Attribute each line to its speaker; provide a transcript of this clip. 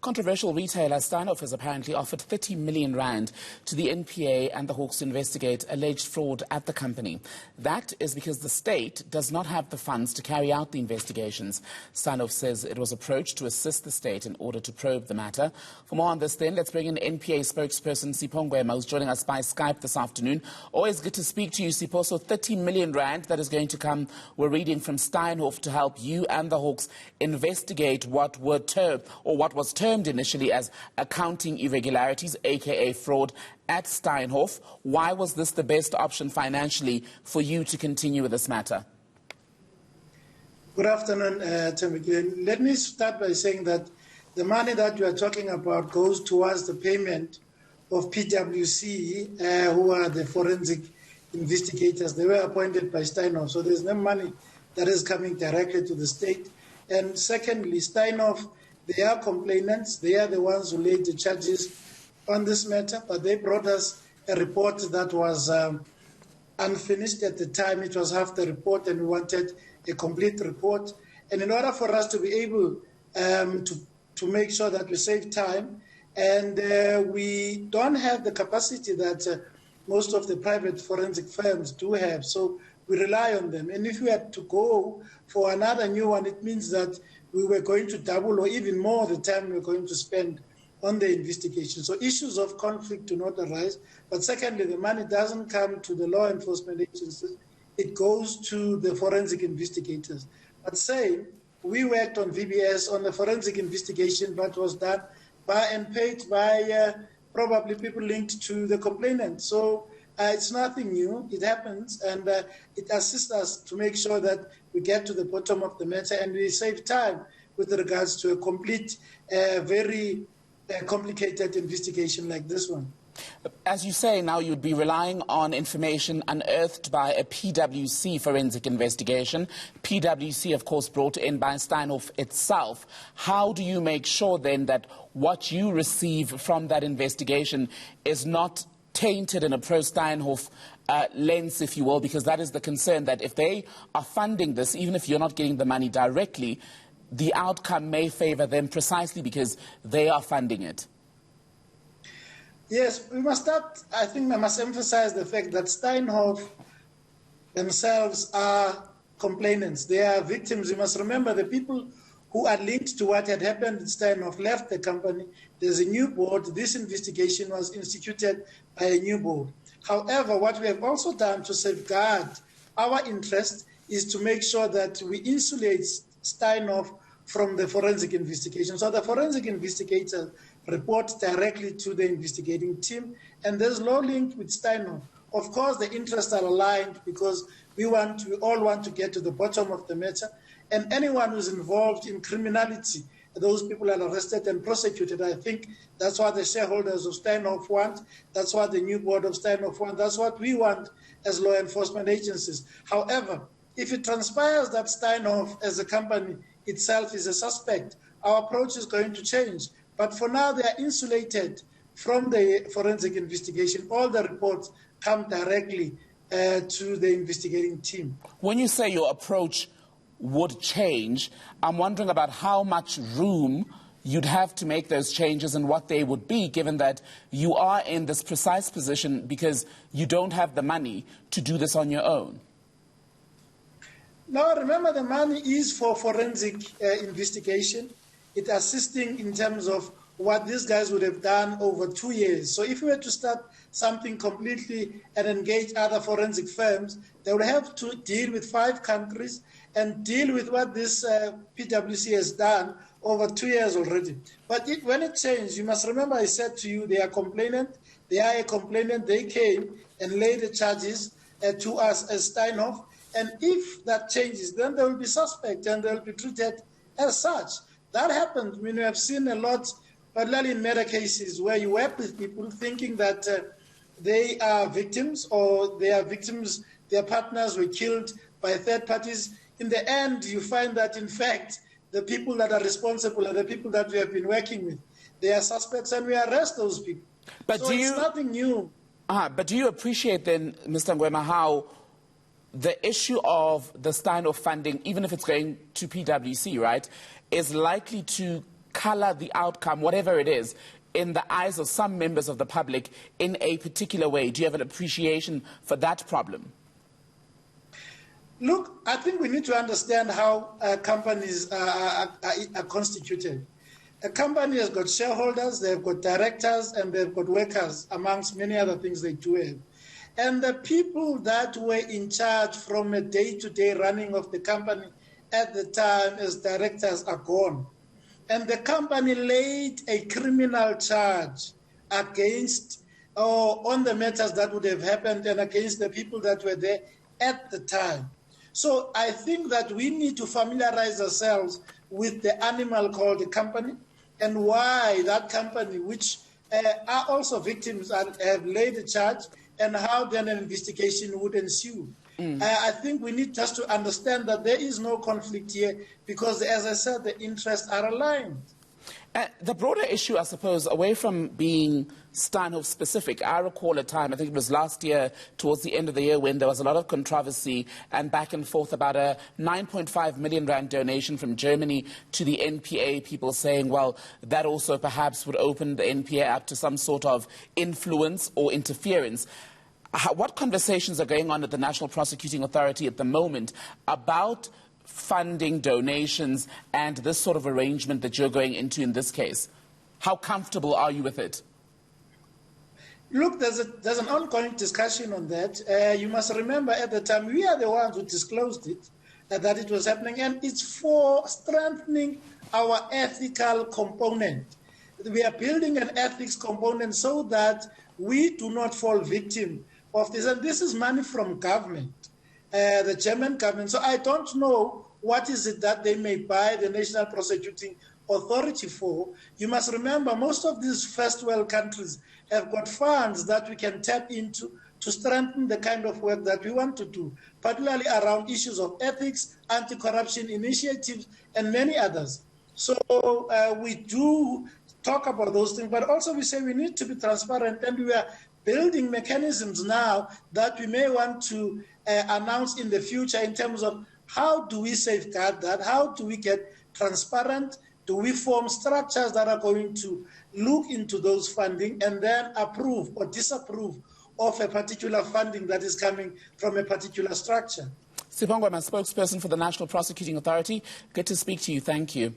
Speaker 1: Controversial retailer Steinhoff has apparently offered 30 million rand to the NPA and the Hawks to investigate alleged fraud at the company. That is because the state does not have the funds to carry out the investigations. Steinhoff says it was approached to assist the state in order to probe the matter. For more on this then, let's bring in NPA spokesperson Sipho Ngwema, who's joining us by Skype this afternoon. Always good to speak to you, Sipho. So 30 million rand that is going to come, we're reading from Steinhoff, to help you and the Hawks investigate what was termed initially as accounting irregularities, aka fraud, at Steinhoff. Why was this the best option financially for you to continue with this matter?
Speaker 2: Good afternoon, Tim. Let me start by saying that the money that you are talking about goes towards the payment of PwC, who are the forensic investigators. They were appointed by Steinhoff, so there's no money that is coming directly to the state. And secondly, Steinhoff, they are complainants. They are the ones who laid the charges on this matter, but they brought us a report that was unfinished at the time. It was half the report, and we wanted a complete report. And in order for us to be able to make sure that we save time, and we don't have the capacity that most of the private forensic firms do have, so we rely on them. And if we had to go for another new one, it means that we were going to double or even more the time we're going to spend on the investigation. So issues of conflict do not arise. But secondly, the money doesn't come to the law enforcement agencies. It goes to the forensic investigators. But say, we worked on VBS on the forensic investigation, but was done by and paid by probably people linked to the complainant. So it's nothing new. It happens, and it assists us to make sure that we get to the bottom of the matter and we save time with regards to a complete, very complicated investigation like this one.
Speaker 1: As you say, now you'd be relying on information unearthed by a PwC forensic investigation. PwC, of course, brought in by Steinhoff itself. How do you make sure then that what you receive from that investigation is not tainted in a pro-Steinhoff lens, if you will, because that is the concern, that if they are funding this, even if you're not getting the money directly, the outcome may favor them precisely because they are funding it?
Speaker 2: Yes, we must start, I think I must emphasize the fact that Steinhoff themselves are complainants. They are victims. You must remember the people who are linked to what had happened at Steinhoff left the company. There's a new board. This investigation was instituted by a new board. However, what we have also done to safeguard our interest is to make sure that we insulate Steinhoff from the forensic investigation. So the forensic investigators report directly to the investigating team, and there's no link with Steinhoff. Of course, the interests are aligned because we all want to get to the bottom of the matter, and anyone who's involved in criminality, those people are arrested and prosecuted. I think that's what the shareholders of Steinhoff want. That's what the new board of Steinhoff want. That's what we want as law enforcement agencies. However, if it transpires that Steinhoff as a company itself is a suspect, our approach is going to change. But for now, they are insulated from the forensic investigation. All the reports come directly to the investigating team. When
Speaker 1: you say your approach would change, I'm wondering about how much room you'd have to make those changes and what they would be, given that you are in this precise position because you don't have the money to do this on your own.
Speaker 2: No, remember, the money is for forensic investigation. It's assisting in terms of what these guys would have done over 2 years. So if we were to start something completely and engage other forensic firms, they would have to deal with 5 countries and deal with what this PwC has done over 2 years already. But when it changed, you must remember I said to you, they are complainant. They are a complainant. They came and laid the charges to us as Steinhoff. And if that changes, then they will be suspect and they will be treated as such. That happened. We have seen a lot, particularly in murder cases, where you work with people thinking that they are victims or they are victims, their partners were killed by third parties. In the end, you find that, in fact, the people that are responsible are the people that we have been working with. They are suspects, and we arrest those people.
Speaker 1: But
Speaker 2: so it's nothing new.
Speaker 1: But do you appreciate then, Mr. Ngwema, how the issue of the Steinhoff funding, even if it's going to PwC, right, is likely to colour the outcome, whatever it is, in the eyes of some members of the public in a particular way? Do you have an appreciation for that problem?
Speaker 2: Look, I think we need to understand how companies are constituted. A company has got shareholders, they've got directors, and they've got workers, amongst many other things they do have. And the people that were in charge from a day-to-day running of the company at the time as directors are gone. And the company laid a criminal charge against, or on the matters that would have happened and against the people that were there at the time. So I think that we need to familiarize ourselves with the animal called the company and why that company, which are also victims, have laid a charge, and how then an investigation would ensue. I think we need just to understand that there is no conflict here because, as I said, the interests are aligned.
Speaker 1: The broader issue, I suppose, away from being Steinhoff specific, I recall a time, I think it was last year, towards the end of the year, when there was a lot of controversy and back and forth about a 9.5 million rand donation from Germany to the NPA, people saying, well, that also perhaps would open the NPA up to some sort of influence or interference. What conversations are going on at the National Prosecuting Authority at the moment about funding, donations, and this sort of arrangement that you're going into in this case? How comfortable are you with it?
Speaker 2: Look, there's an ongoing discussion on that. You must remember at the time, we are the ones who disclosed it, that it was happening, and it's for strengthening our ethical component. We are building an ethics component so that we do not fall victim of this. And this is money from government, the German government. So I don't know what is it that they may buy the National Prosecuting Authority for. You must remember, most of these first world countries have got funds that we can tap into to strengthen the kind of work that we want to do, particularly around issues of ethics, anti-corruption initiatives, and many others. So we do talk about those things, but also we say we need to be transparent, and we are building mechanisms now that we may want to announce in the future in terms of how do we safeguard that, how do we get transparent, do we form structures that are going to look into those funding and then approve or disapprove of a particular funding that is coming from a particular structure.
Speaker 1: Sipho Ngwema, spokesperson for the National Prosecuting Authority. Good to speak to you. Thank you.